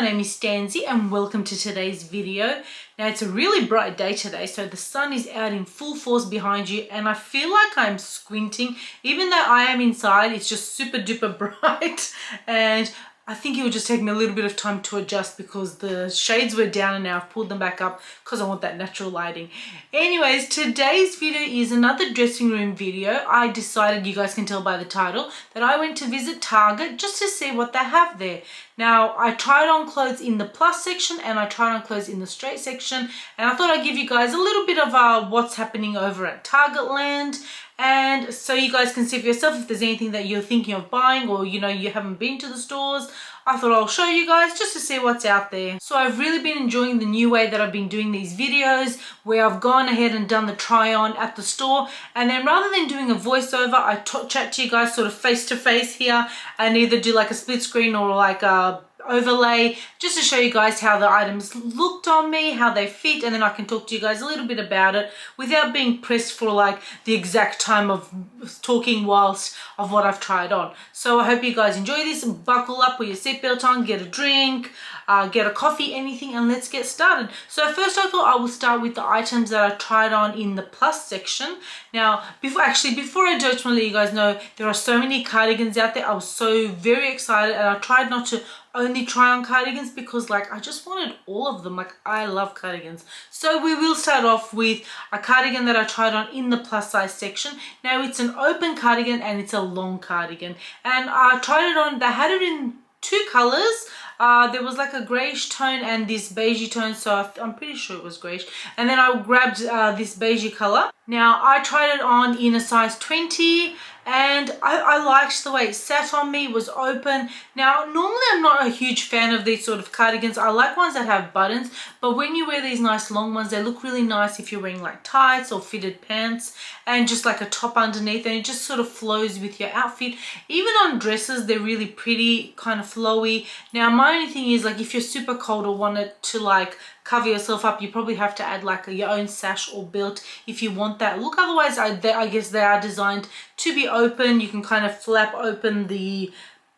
name is Stanzie and welcome to today's video. Now it's a really bright day today, so the sun is out in full force behind you and I feel like I'm squinting. Even though I am inside, it's just super duper bright and I think it would just take me a little bit of time to adjust because the shades were down and now I've pulled them back up because I want that natural lighting. Anyways, today's video is another dressing room video. I decided, you guys can tell by the title, that I went to visit Target just to see what they have there. Now, I tried on clothes in the plus section and I tried on clothes in the straight section, and I thought I'd give you guys a little bit of what's happening over at Target land, and so you guys can see for yourself if there's anything that you're thinking of buying or you haven't been to the stores. I thought I'll show you guys just to see what's out there. So I've really been enjoying the new way that I've been doing these videos where I've gone ahead and done the try on at the store, and then rather than doing a voiceover, I chat to you guys sort of face to face here and either do like a split screen or like a overlay just to show you guys how the items looked on me, how they fit, and then I can talk to you guys a little bit about it without being pressed for like the exact time of talking whilst of what I've tried on. So I hope you guys enjoy this. Buckle up with your seatbelt on, get a drink, get a coffee, anything, and let's get started. So first I thought I will start with the items that I tried on in the plus section. Now before I do, I just want to let you guys know there are so many cardigans out there. I was so very excited and I tried not to only try on cardigans because like I just wanted all of them. Like I love cardigans. So we will start off with a cardigan that I tried on in the plus size section. Now it's an open cardigan and it's a long cardigan, and I tried it on. They had it in two colors. There was like a greyish tone and this beigey tone, so I'm pretty sure it was greyish, and then I grabbed this beigey color. Now I tried it on in a size 20 and I liked the way it sat on me. It was open. Now normally I'm not a huge fan of these sort of cardigans. I like ones that have buttons, but when you wear these nice long ones, they look really nice if you're wearing like tights or fitted pants and just like a top underneath, and it just sort of flows with your outfit. Even on dresses, they're really pretty, kind of flowy. Now my only thing is, like, if you're super cold or wanted to like cover yourself up, you probably have to add like your own sash or belt if you want that look. Otherwise I guess they are designed to be open. You can kind of flap open the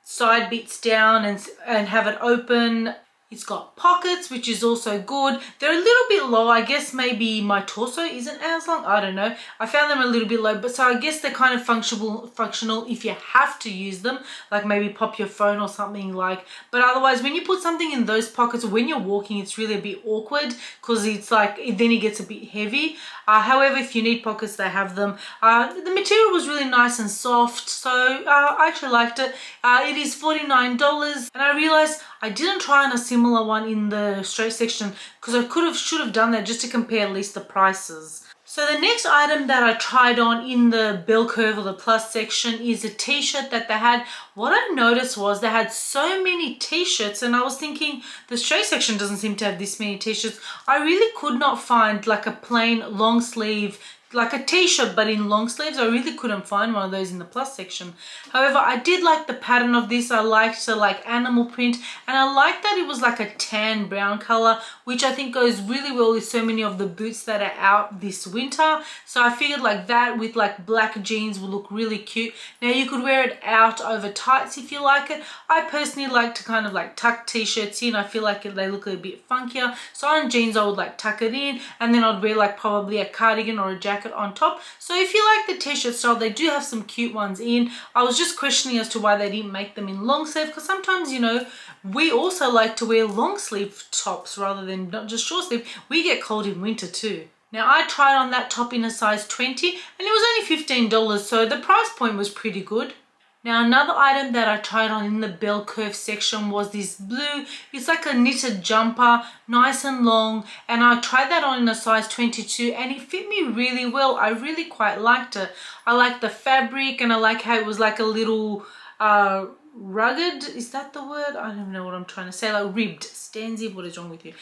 side bits down and have it open. It's got pockets, which is also good. They're a little bit low. I guess maybe my torso isn't as long. I don't know. I found them a little bit low, but so I guess they're kind of functional if you have to use them, like maybe pop your phone or something like. But otherwise, when you put something in those pockets, when you're walking, it's really a bit awkward because it's like, then it gets a bit heavy. However, if you need pockets, they have them. The material was really nice and soft, so I actually liked it. It is $49, and I realized I didn't try on a similar one in the straight section because I should have done that just to compare at least the prices. So the next item that I tried on in the bell curve or the plus section is a t-shirt that they had. What I noticed was they had so many t-shirts, and I was thinking the straight section doesn't seem to have this many t-shirts. I really could not find like a plain long sleeve, like a t-shirt but in long sleeves. I really couldn't find one of those in the plus section. However, I did like the pattern of this. I liked the like animal print, and I liked that it was like a tan brown color, which I think goes really well with so many of the boots that are out this winter. So I figured like that with like black jeans would look really cute. Now you could wear it out over tights if you like it. I personally like to kind of like tuck t-shirts in. I feel like they look a bit funkier. So on jeans I would like tuck it in, and then I'd wear like probably a cardigan or a jacket on top. So if you like the t-shirt style, they do have some cute ones in. I was just questioning as to why they didn't make them in long sleeve, because sometimes, we also like to wear long sleeve tops rather than not just short sleeve. We get cold in winter too. Now I tried on that top in a size 20 and it was only $15, so the price point was pretty good. Now another item that I tried on in the bell curve section was this blue, it's like a knitted jumper, nice and long, and I tried that on in a size 22 and it fit me really well. I really quite liked it. I liked the fabric and I like how it was like a little rugged, is that the word? I don't know what I'm trying to say, like ribbed. Stanzie, what is wrong with you?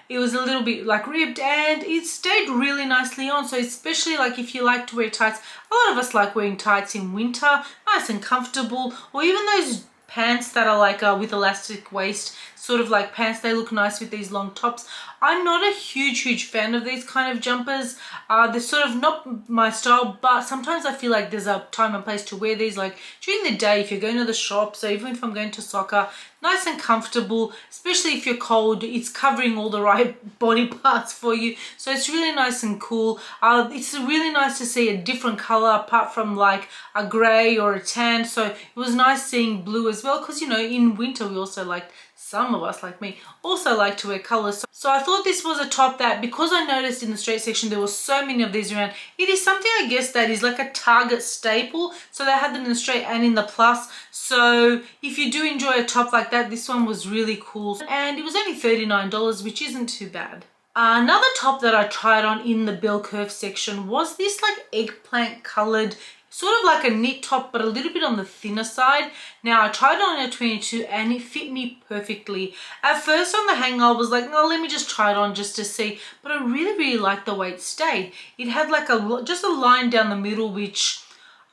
It was a little bit like ribbed and it stayed really nicely on. So especially like if you like to wear tights, a lot of us like wearing tights in winter, nice and comfortable, or even those pants that are like with elastic waist, sort of like pants. They look nice with these long tops. I'm not a huge fan of these kind of jumpers. They're sort of not my style, but sometimes I feel like there's a time and place to wear these, like during the day if you're going to the shop. So even if I'm going to soccer, nice and comfortable, especially if you're cold. It's covering all the right body parts for you, so it's really nice and cool. It's really nice to see a different color apart from like a gray or a tan. So it was nice seeing blue as well, because you know, in winter we also like, some of us like me also like to wear colors. So I thought this was a top that, because I noticed in the straight section there were so many of these around, it is something I guess that is like a Target staple. So they had them in the straight and in the plus. So if you do enjoy a top like that, this one was really cool. And it was only $39, which isn't too bad. Another top that I tried on in the Belle Curve section was this like eggplant colored, sort of like a knit top, but a little bit on the thinner side. Now I tried it on a 22 and it fit me perfectly. At first on the hanger I was like, no, let me just try it on just to see, but I really liked the way it stayed. It had like just a line down the middle, which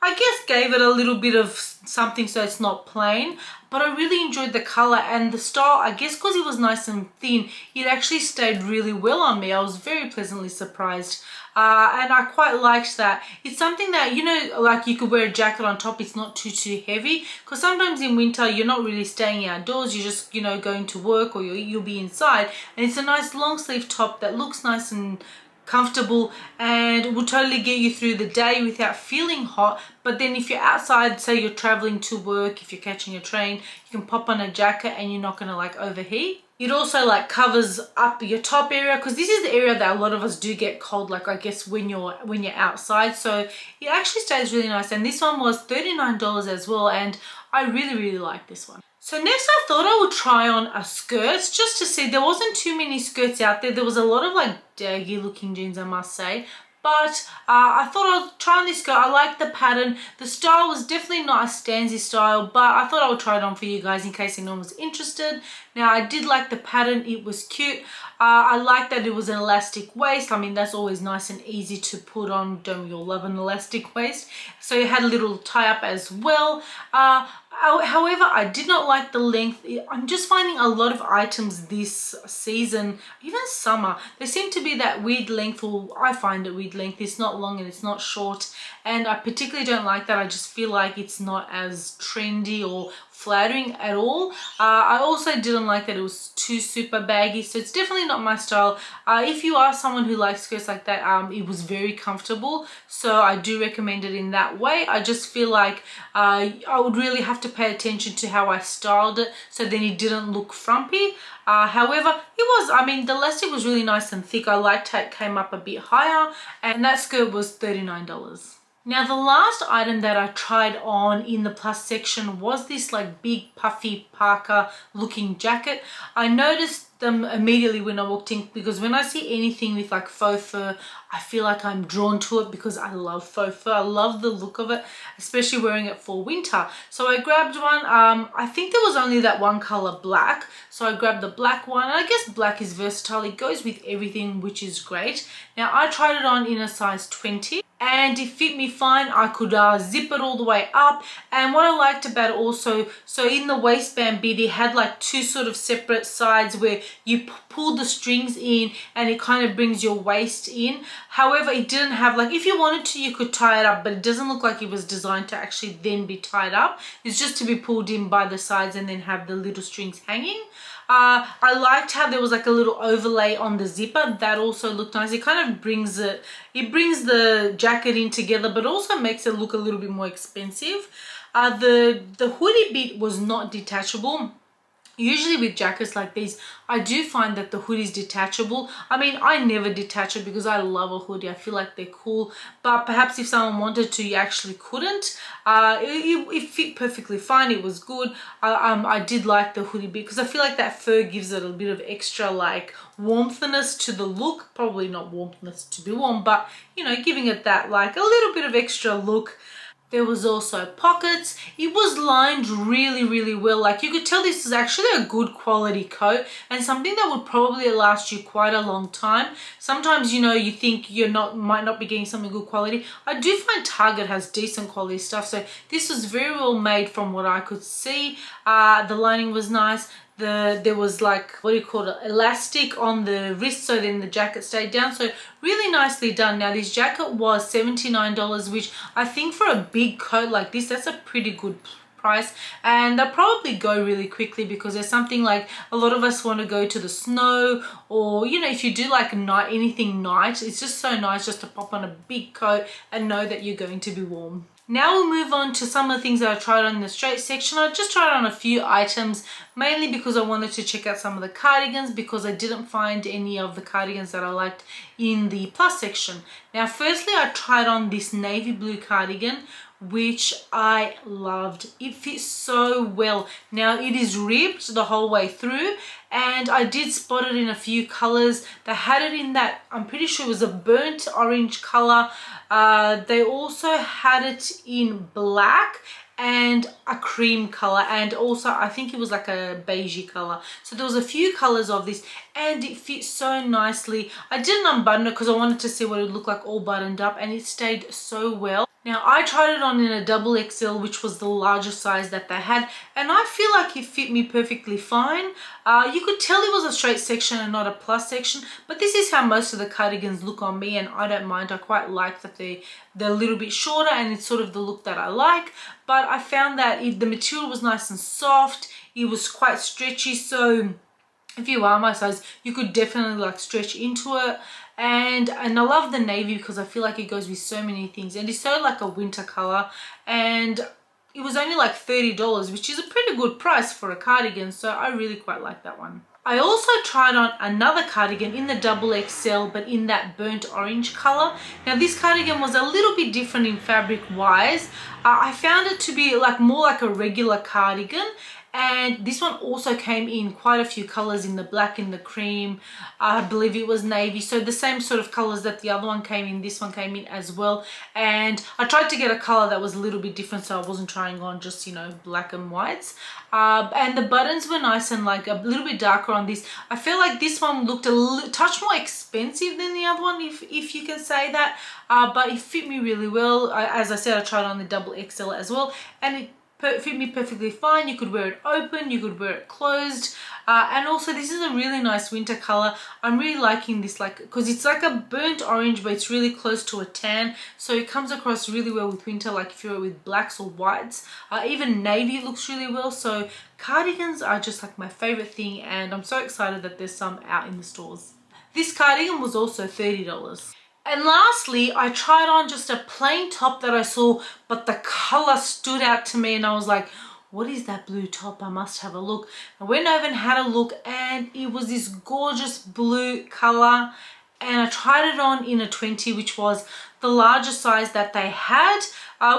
I guess gave it a little bit of something so it's not plain, but I really enjoyed the color and the style. I guess because it was nice and thin, it actually stayed really well on me. I was very pleasantly surprised. And I quite liked that. It's something that, you know, like you could wear a jacket on top, it's not too heavy, because sometimes in winter you're not really staying outdoors, you're just, you know, going to work, or you'll be inside, and it's a nice long sleeve top that looks nice and comfortable and will totally get you through the day without feeling hot. But then if you're outside, say you're traveling to work, if you're catching a train, you can pop on a jacket and you're not gonna like overheat. It also like covers up your top area, because this is the area that a lot of us do get cold, like I guess when you're outside. So it actually stays really nice, and this one was $39 as well, and I really like this one. So next I thought I would try on a skirt just to see. There wasn't too many skirts out there. There was a lot of like daggy looking jeans, I must say. But I thought I'll try on this skirt. I like the pattern. The style was definitely not a Stanzie style, but I thought I would try it on for you guys in case anyone was interested. Now I did like the pattern. It was cute. I like that it was an elastic waist. I mean, that's always nice and easy to put on. Don't we all love an elastic waist? So it had a little tie up as well. However, I did not like the length. I'm just finding a lot of items this season, even summer, they seem to be that weird length, or I find it weird length. It's not long and it's not short, and I particularly don't like that. I just feel like it's not as trendy or flattering at all. I also didn't like that it was too super baggy, so it's definitely not my style. If you are someone who likes skirts like that, it was very comfortable, so I do recommend it in that way. I just feel like I would really have to pay attention to how I styled it, so then it didn't look frumpy. However, it was, I mean, the elastic was really nice and thick. I liked how it came up a bit higher, and that skirt was $39. Now the last item that I tried on in the plus section was this like big puffy Parka looking jacket. I noticed them immediately when I walked in, because when I see anything with like faux fur, I feel like I'm drawn to it, because I love faux fur. I love the look of it, especially wearing it for winter. So I grabbed one. I think there was only that one color, black, so I grabbed the black one, and I guess black is versatile. It goes with everything, which is great. Now I tried it on in a size 20 and it fit me fine. I could zip it all the way up, and what I liked about it also, so in the waistband bit, it had like two sort of separate sides where you pull the strings in and it kind of brings your waist in. However, it didn't have, like, if you wanted to you could tie it up, but it doesn't look like it was designed to actually then be tied up. It's just to be pulled in by the sides and then have the little strings hanging. I liked how there was like a little overlay on the zipper. That also looked nice. It kind of brings brings the jacket in together, but also makes it look a little bit more expensive. The hoodie bit was not detachable. Usually with jackets like these, I do find that the hoodie is detachable. I mean, I never detach it because I love a hoodie. I feel like they're cool, but perhaps if someone wanted to, you actually couldn't. It fit perfectly fine. It was good. I did like the hoodie bit because I feel like that fur gives it a bit of extra like warmthness to the look. Probably not warmthness to be warm, but you know, giving it that like a little bit of extra look. There was also pockets. It was lined really well. Like, you could tell this is actually a good quality coat and something that would probably last you quite a long time. Sometimes, you know, you think might not be getting something good quality. I do find Target has decent quality stuff, so this was very well made from what I could see. The lining was nice. there was like, what do you call it, elastic on the wrist, so then the jacket stayed down. So really nicely done. Now this jacket was $79, which I think for a big coat like this, that's a pretty good price, and they'll probably go really quickly because there's something like a lot of us want to go to the snow, or you know, if you do like night, anything night, it's just so nice just to pop on a big coat and know that you're going to be warm. Now we'll move on to some of the things that I tried on in the straight section. I just tried on a few items, mainly because I wanted to check out some of the cardigans, because I didn't find any of the cardigans that I liked in the plus section. Now firstly, I tried on this navy blue cardigan, which I loved. It fits so well. Now it is ribbed the whole way through, and I did spot it in a few colors. They had it in that, I'm pretty sure it was a burnt orange color. They also had it in black and a cream color, and also I think it was like a beigey color. So there was a few colors of this, and it fits so nicely. I didn't unbutton it because I wanted to see what it would look like all buttoned up, and it stayed so well. Now I tried it on in a double XL, which was the largest size that they had, and I feel like it fit me perfectly fine. You could tell it was a straight section and not a plus section, but this is how most of the cardigans look on me, and I don't mind. I quite like that they're a little bit shorter, and it's sort of the look that I like. But I found that the material was nice and soft. It was quite stretchy, so if you are my size, you could definitely like stretch into it. And I love the navy because I feel like it goes with so many things, and it's so like a winter color, and it was only like $30, which is a pretty good price for a cardigan, so I really quite like that one. I also tried on another cardigan in the double XL, but in that burnt orange color. Now this cardigan was a little bit different in fabric wise. I found it to be like more like a regular cardigan, and this one also came in quite a few colors, in the black, in the cream, I believe it was navy, so the same sort of colors that the other one came in, this one came in as well. And I tried to get a color that was a little bit different, so I wasn't trying on just, you know, black and whites. And the buttons were nice and like a little bit darker on this. I feel like this one looked a touch more expensive than the other one, if you can say that, but it fit me really well. As I said, I tried on the double XL as well, and it fit me perfectly fine. You could wear it open, you could wear it closed, and also this is a really nice winter color. I'm really liking this, like, because it's like a burnt orange, but it's really close to a tan, so it comes across really well with winter, like if you're with blacks or whites. Even navy looks really well. So cardigans are just like my favorite thing, and I'm so excited that there's some out in the stores. This cardigan was also $30. And lastly, I tried on just a plain top that I saw, but the color stood out to me, and I was like, what is that blue top? I must have a look. I went over and had a look, and it was this gorgeous blue color, and I tried it on in a 20, which was the largest size that they had,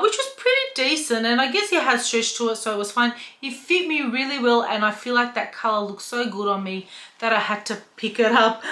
which was pretty decent, and I guess it had stretch to it, so it was fine. It fit me really well, and I feel like that color looks so good on me that I had to pick it up.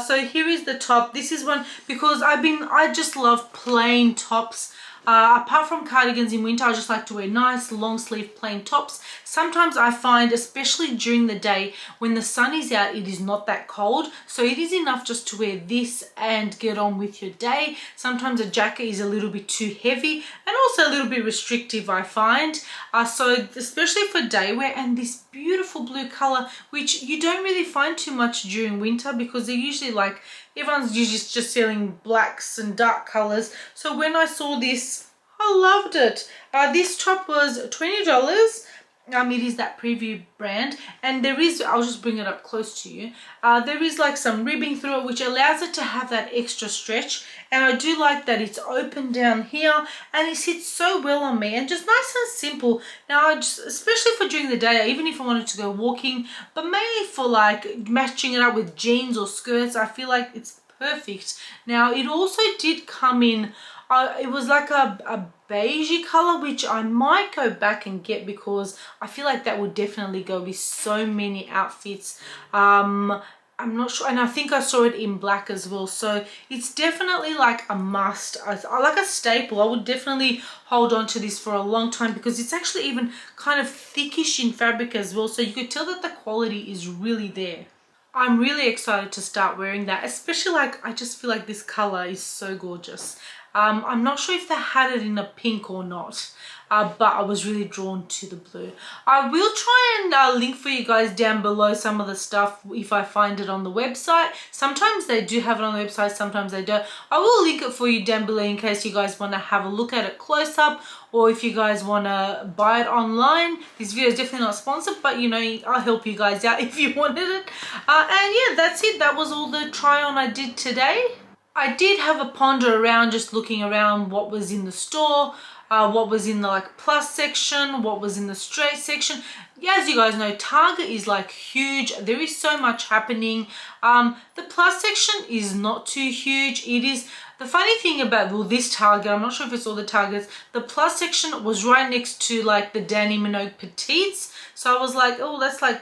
So here is the top. This is one, because I just love plain tops. Apart from cardigans in winter, I just like to wear nice long sleeve plain tops. Sometimes I find, especially during the day when the sun is out, it is not that cold, so it is enough just to wear this and get on with your day. Sometimes a jacket is a little bit too heavy and also a little bit restrictive, I find. So especially for day wear, and this beautiful blue color, which you don't really find too much during winter, because they're usually like, everyone's usually just selling blacks and dark colors. So when I saw this, I loved it. This top was $20. It is that Preview brand, and there is, I'll just bring it up close to you, there is like some ribbing through it, which allows it to have that extra stretch, and I do like that it's open down here, and it sits so well on me, and just nice and simple. Now, especially for during the day, even if I wanted to go walking, but mainly for like matching it up with jeans or skirts, I feel like it's perfect. Now, it also did come in, it was like a beigey color, which I might go back and get, because I feel like that would definitely go with so many outfits. I'm not sure, and I think I saw it in black as well, so it's definitely like a must. I like a staple. I would definitely hold on to this for a long time, because it's actually even kind of thickish in fabric as well, so you could tell that the quality is really there. I'm really excited to start wearing that, especially like, I just feel like this color is so gorgeous. I'm not sure if they had it in a pink or not. But I was really drawn to the blue. I will try and link for you guys down below some of the stuff if I find it on the website. Sometimes they do have it on the website, sometimes they don't. I will link it for you down below in case you guys want to have a look at it close up, or if you guys want to buy it online. This video is definitely not sponsored, but you know, I'll help you guys out if you wanted it. And yeah, that's it. That was all the try on I did today. I did have a ponder around, just looking around what was in the store. What was in the like plus section, what was in the straight section. Yeah, as you guys know, Target is like huge. There is so much happening. The plus section is not too huge. It is, the funny thing about, well, this Target, I'm not sure if it's all the Targets, the plus section was right next to like the Danny Minogue Petites. So I was like, oh, that's like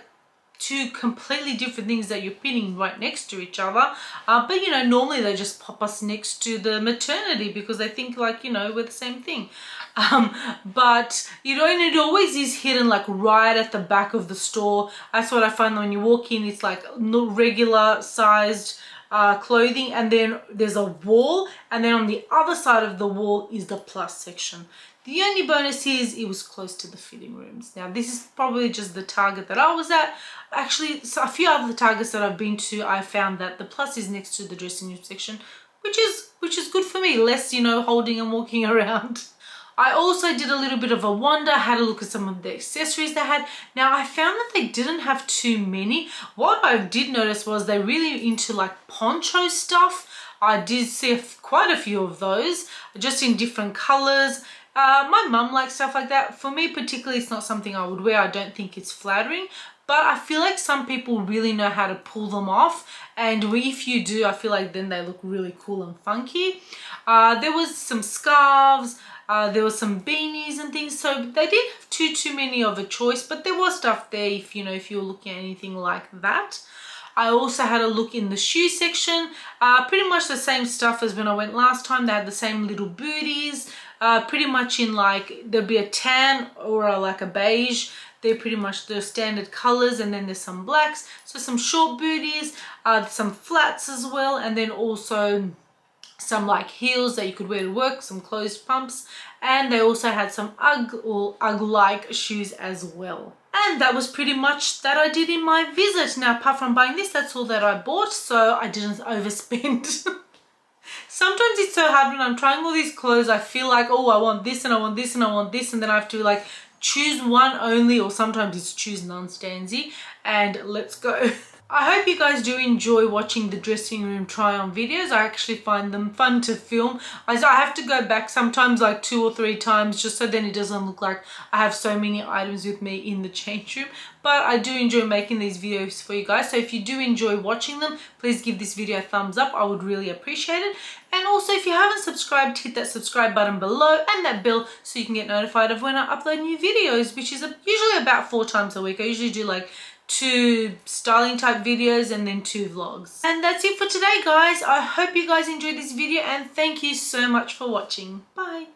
two completely different things that you're pinning right next to each other. But you know, normally they just pop us next to the maternity because they think like, you know, we're the same thing. But you know, and it always is hidden like right at the back of the store. That's what I find when you walk in. It's like regular sized clothing, and then there's a wall, and then on the other side of the wall is the plus section. The only bonus is it was close to the fitting rooms. Now this is probably just the Target that I was at. Actually, so a few other Targets that I've been to, I found that the plus is next to the dressing room section, which is good for me. Less, you know, holding and walking around. I also did a little bit of a wander, had a look at some of the accessories they had. Now I found that they didn't have too many. What I did notice was they're really into like poncho stuff. I did see quite a few of those, just in different colors. My mum likes stuff like that. For me particularly, it's not something I would wear. I don't think it's flattering, but I feel like some people really know how to pull them off, and if you do, I feel like then they look really cool and funky. There was some scarves, there was some beanies and things, so they didn't have too many of a choice, but there was stuff there if you know, if you were looking at anything like that. I also had a look in the shoe section, pretty much the same stuff as when I went last time. They had the same little booties, pretty much in like, there'd be a tan or like a beige. They're pretty much the standard colors, and then there's some blacks, so some short booties, some flats as well, and then also some like heels that you could wear to work, some closed pumps, and they also had some UGG-like shoes as well. And that was pretty much that I did in my visit. Now, apart from buying this, that's all that I bought, so I didn't overspend. Sometimes it's so hard when I'm trying all these clothes. I feel like, oh, I want this and I want this and I want this, and then I have to like choose one only, or sometimes it's choose none, Stanzie, and let's go. I hope you guys do enjoy watching the dressing room try on videos. I actually find them fun to film. I have to go back sometimes like 2 or 3 times just so then it doesn't look like I have so many items with me in the change room. But I do enjoy making these videos for you guys. So if you do enjoy watching them, please give this video a thumbs up. I would really appreciate it. And also, if you haven't subscribed, hit that subscribe button below and that bell so you can get notified of when I upload new videos, which is usually about 4 times a week. I usually do like 2 styling type videos and then 2 vlogs. And that's it for today, guys. I hope you guys enjoyed this video, and thank you so much for watching. Bye.